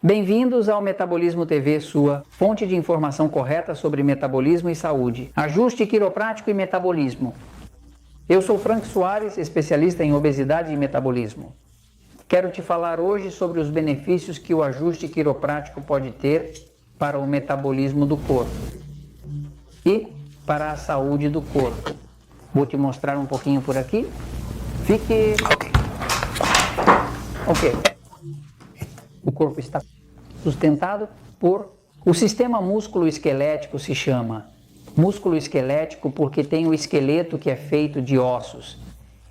Bem-vindos ao Metabolismo TV, sua fonte de informação correta sobre metabolismo e saúde. Ajuste quiroprático e metabolismo. Eu sou Frank Soares, especialista em obesidade e metabolismo. Quero te falar hoje sobre os benefícios que o ajuste quiroprático pode ter para o metabolismo do corpo e para a saúde do corpo. Vou te mostrar um pouquinho por aqui. Fique... Ok. O corpo está sustentado por... O sistema músculo-esquelético se chama músculo-esquelético porque tem o esqueleto que é feito de ossos.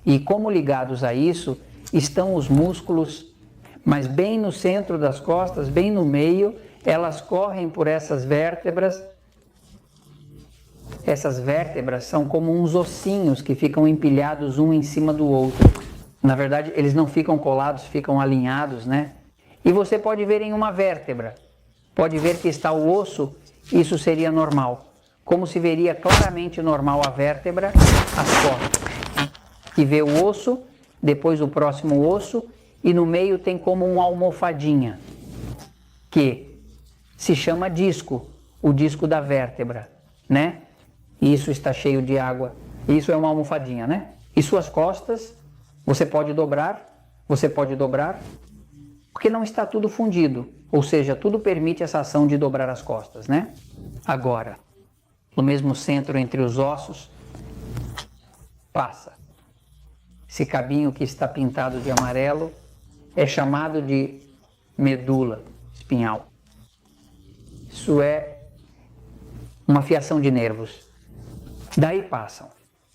E como ligados a isso estão os músculos, mas bem no centro das costas, bem no meio, elas correm por essas vértebras. Essas vértebras são como uns ossinhos que ficam empilhados um em cima do outro. Na verdade, eles não ficam colados, ficam alinhados, né? E você pode ver em uma vértebra, pode ver que está o osso, isso seria normal. Como se veria claramente normal a vértebra, as costas. Que vê o osso, depois o próximo osso, e no meio tem como uma almofadinha, que se chama disco, o disco da vértebra, né? E isso está cheio de água. Isso é uma almofadinha, né? E suas costas, você pode dobrar, porque não está tudo fundido, ou seja, tudo permite essa ação de dobrar as costas, né? Agora, no mesmo centro entre os ossos, passa. Esse cabinho que está pintado de amarelo é chamado de medula espinhal. Isso é uma fiação de nervos. Daí passam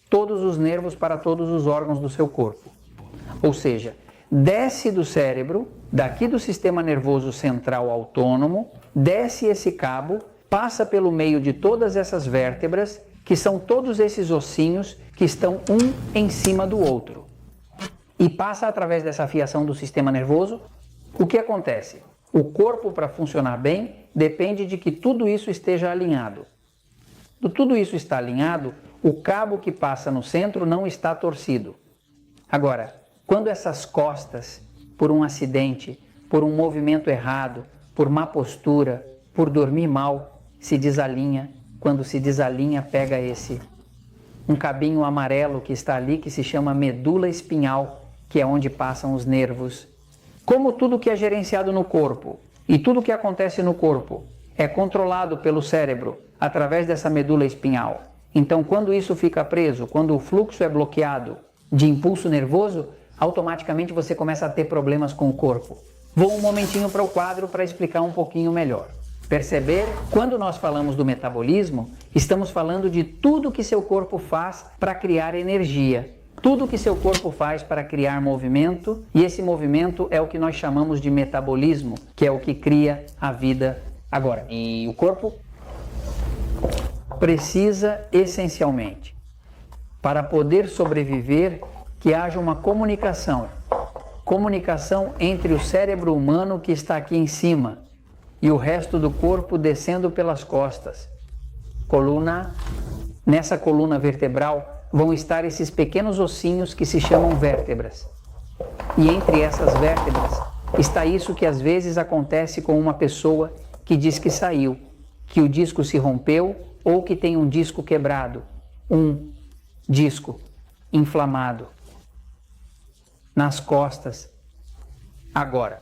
todos os nervos para todos os órgãos do seu corpo. Ou seja, desce do cérebro, daqui do sistema nervoso central autônomo, desce esse cabo, passa pelo meio de todas essas vértebras, que são todos esses ossinhos que estão um em cima do outro. E passa através dessa fiação do sistema nervoso. O que acontece? O corpo, para funcionar bem, depende de que tudo isso esteja alinhado. Tudo isso está alinhado, o cabo que passa no centro não está torcido. Agora, quando essas costas, por um acidente, por um movimento errado, por má postura, por dormir mal, se desalinha, quando se desalinha, pega um cabinho amarelo que está ali, que se chama medula espinhal, que é onde passam os nervos. Como tudo que é gerenciado no corpo e tudo que acontece no corpo é controlado pelo cérebro através dessa medula espinhal, então quando isso fica preso, quando o fluxo é bloqueado de impulso nervoso, automaticamente você começa a ter problemas com o corpo. Vou um momentinho para o quadro para explicar um pouquinho melhor. Perceber, quando nós falamos do metabolismo, estamos falando de tudo que seu corpo faz para criar energia. Tudo que seu corpo faz para criar movimento, e esse movimento é o que nós chamamos de metabolismo, que é o que cria a vida agora. E o corpo precisa essencialmente, para poder sobreviver, que haja uma comunicação entre o cérebro humano que está aqui em cima e o resto do corpo descendo pelas costas. Nessa coluna vertebral vão estar esses pequenos ossinhos que se chamam vértebras. E entre essas vértebras está isso que às vezes acontece com uma pessoa que diz que saiu, que o disco se rompeu ou que tem um disco quebrado, um disco inflamado nas costas. Agora,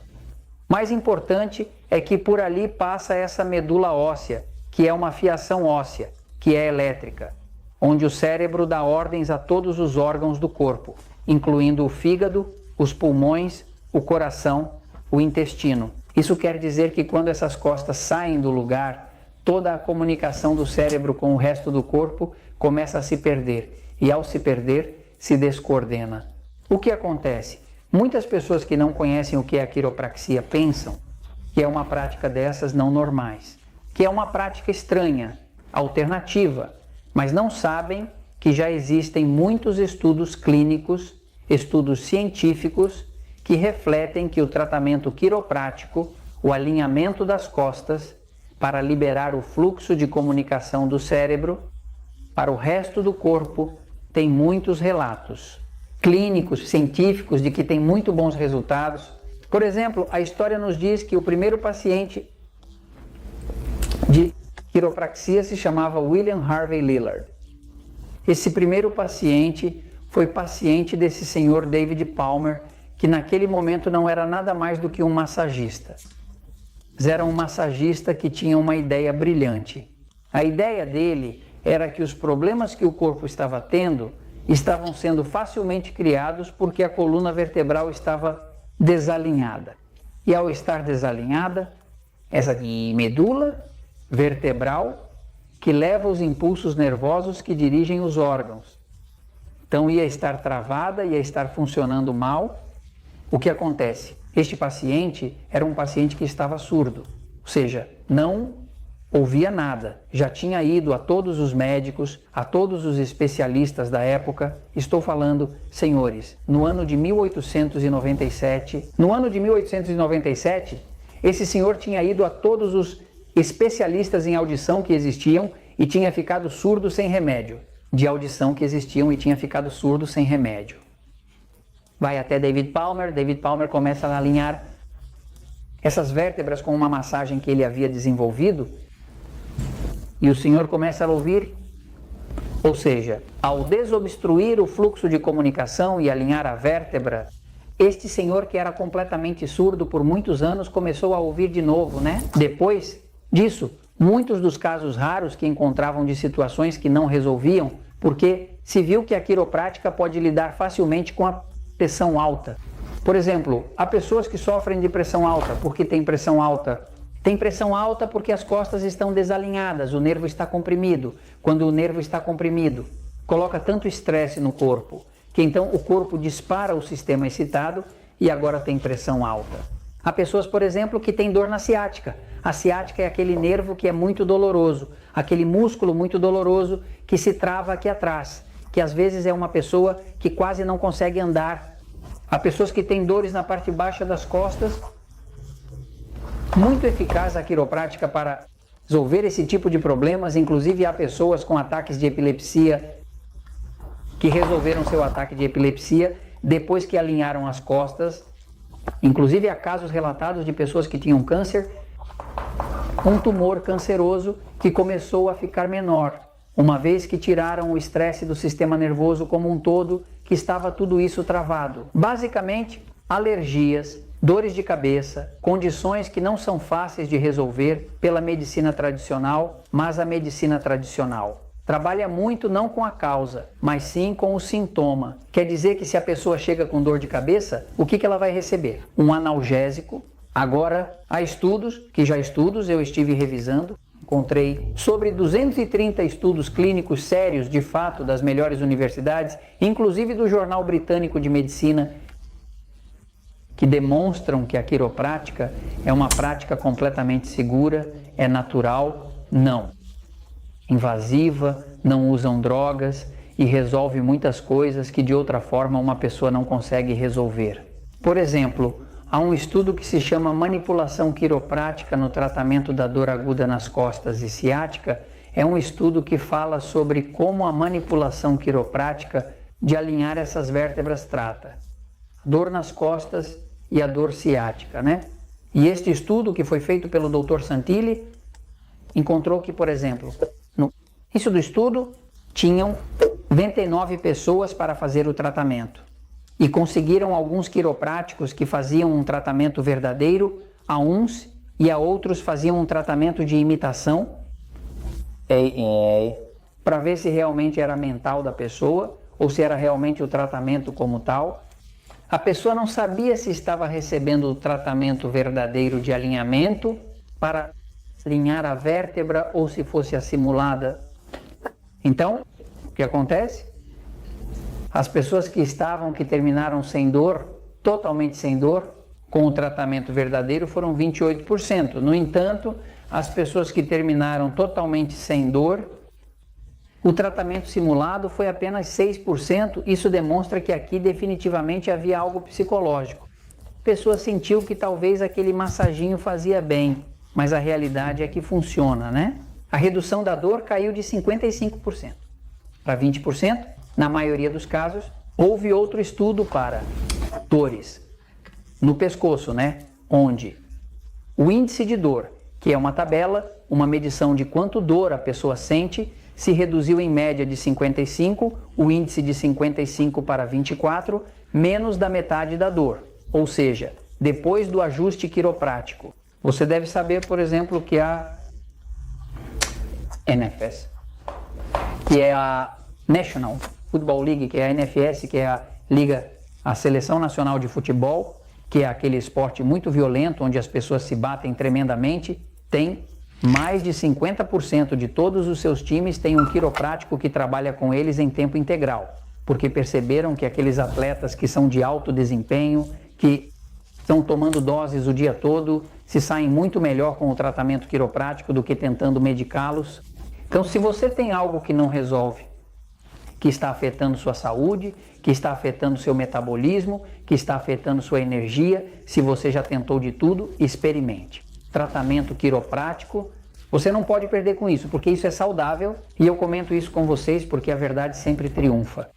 mais importante é que por ali passa essa medula óssea, que é uma fiação óssea, que é elétrica, onde o cérebro dá ordens a todos os órgãos do corpo, incluindo o fígado, os pulmões, o coração, o intestino. Isso quer dizer que quando essas costas saem do lugar, toda a comunicação do cérebro com o resto do corpo começa a se perder, e ao se perder, se descoordena. O que acontece? Muitas pessoas que não conhecem o que é a quiropraxia pensam que é uma prática dessas não normais, que é uma prática estranha, alternativa, mas não sabem que já existem muitos estudos clínicos, estudos científicos, que refletem que o tratamento quiroprático, o alinhamento das costas, para liberar o fluxo de comunicação do cérebro para o resto do corpo, tem muitos relatos clínicos, científicos, de que tem muito bons resultados, Por exemplo, a história nos diz que o primeiro paciente de quiropraxia se chamava William Harvey Lillard. Esse primeiro paciente foi paciente desse senhor David Palmer, que naquele momento não era nada mais do que um massagista. Era um massagista que tinha uma ideia brilhante. A ideia dele era que os problemas que o corpo estava tendo estavam sendo facilmente criados porque a coluna vertebral estava desalinhada. E ao estar desalinhada, essa medula vertebral que leva os impulsos nervosos que dirigem os órgãos. Então ia estar travada, ia estar funcionando mal. O que acontece? Este paciente era um paciente que estava surdo, ou seja, não ouvia nada. Já tinha ido a todos os médicos, a todos os especialistas da época. Estou falando, senhores, no ano de 1897, esse senhor tinha ido a todos os especialistas em audição que existiam e tinha ficado surdo sem remédio. De audição que existiam e tinha ficado surdo sem remédio. Vai até David Palmer começa a alinhar essas vértebras com uma massagem que ele havia desenvolvido e o senhor começa a ouvir, ou seja, ao desobstruir o fluxo de comunicação e alinhar a vértebra, este senhor que era completamente surdo por muitos anos começou a ouvir de novo, né? Depois disso, muitos dos casos raros que encontravam de situações que não resolviam, porque se viu que a quiroprática pode lidar facilmente com a pressão alta. Por exemplo, há pessoas que sofrem de pressão alta. Por que tem pressão alta? Tem pressão alta porque as costas estão desalinhadas, o nervo está comprimido. Quando o nervo está comprimido, coloca tanto estresse no corpo, que então o corpo dispara o sistema excitado e agora tem pressão alta. Há pessoas, por exemplo, que têm dor na ciática. A ciática é aquele nervo que é muito doloroso, aquele músculo muito doloroso que se trava aqui atrás, que às vezes é uma pessoa que quase não consegue andar. Há pessoas que têm dores na parte baixa das costas. Muito eficaz a quiroprática para resolver esse tipo de problemas. Inclusive há pessoas com ataques de epilepsia que resolveram seu ataque de epilepsia depois que alinharam as costas. Inclusive há casos relatados de pessoas que tinham câncer, um tumor canceroso que começou a ficar menor, uma vez que tiraram o estresse do sistema nervoso como um todo, que estava tudo isso travado. Basicamente, alergias, dores de cabeça, condições que não são fáceis de resolver pela medicina tradicional, mas a medicina tradicional trabalha muito não com a causa, mas sim com o sintoma. Quer dizer que se a pessoa chega com dor de cabeça, o que ela vai receber? Um analgésico. Agora, há estudos, eu estive revisando, encontrei sobre 230 estudos clínicos sérios, de fato, das melhores universidades, inclusive do Jornal Britânico de Medicina, que demonstram que a quiroprática é uma prática completamente segura, é natural, não invasiva, não usam drogas e resolve muitas coisas que de outra forma uma pessoa não consegue resolver. Por exemplo, há um estudo que se chama manipulação quiroprática no tratamento da dor aguda nas costas e ciática. É um estudo que fala sobre como a manipulação quiroprática de alinhar essas vértebras trata dor nas costas e a dor ciática, né? E este estudo, que foi feito pelo Dr. Santilli, encontrou que, por exemplo, no início do estudo, tinham 99 pessoas para fazer o tratamento. E conseguiram alguns quiropráticos que faziam um tratamento verdadeiro a uns e a outros faziam um tratamento de imitação para ver se realmente era mental da pessoa ou se era realmente o tratamento como tal. A pessoa não sabia se estava recebendo o tratamento verdadeiro de alinhamento para alinhar a vértebra ou se fosse a simulada. Então, o que acontece? As pessoas que terminaram sem dor, totalmente sem dor, com o tratamento verdadeiro, foram 28%. No entanto, as pessoas que terminaram totalmente sem dor, o tratamento simulado foi apenas 6%. Isso demonstra que aqui definitivamente havia algo psicológico. A pessoa sentiu que talvez aquele massaginho fazia bem, mas a realidade é que funciona, né? A redução da dor caiu de 55% para 20%. Na maioria dos casos, houve outro estudo para dores no pescoço, né? Onde o índice de dor, que é uma tabela, uma medição de quanto dor a pessoa sente, se reduziu em média de 55, o índice de 55 para 24, menos da metade da dor. Ou seja, depois do ajuste quiroprático. Você deve saber, por exemplo, que a NFS, que é a National Football League, que é a NFS, que é a Seleção Nacional de Futebol, que é aquele esporte muito violento, onde as pessoas se batem tremendamente, tem mais de 50% de todos os seus times tem um quiroprático que trabalha com eles em tempo integral, porque perceberam que aqueles atletas que são de alto desempenho, que estão tomando doses o dia todo, se saem muito melhor com o tratamento quiroprático do que tentando medicá-los. Então, se você tem algo que não resolve, que está afetando sua saúde, que está afetando seu metabolismo, que está afetando sua energia, se você já tentou de tudo, experimente. Tratamento quiroprático, você não pode perder com isso, porque isso é saudável e eu comento isso com vocês porque a verdade sempre triunfa.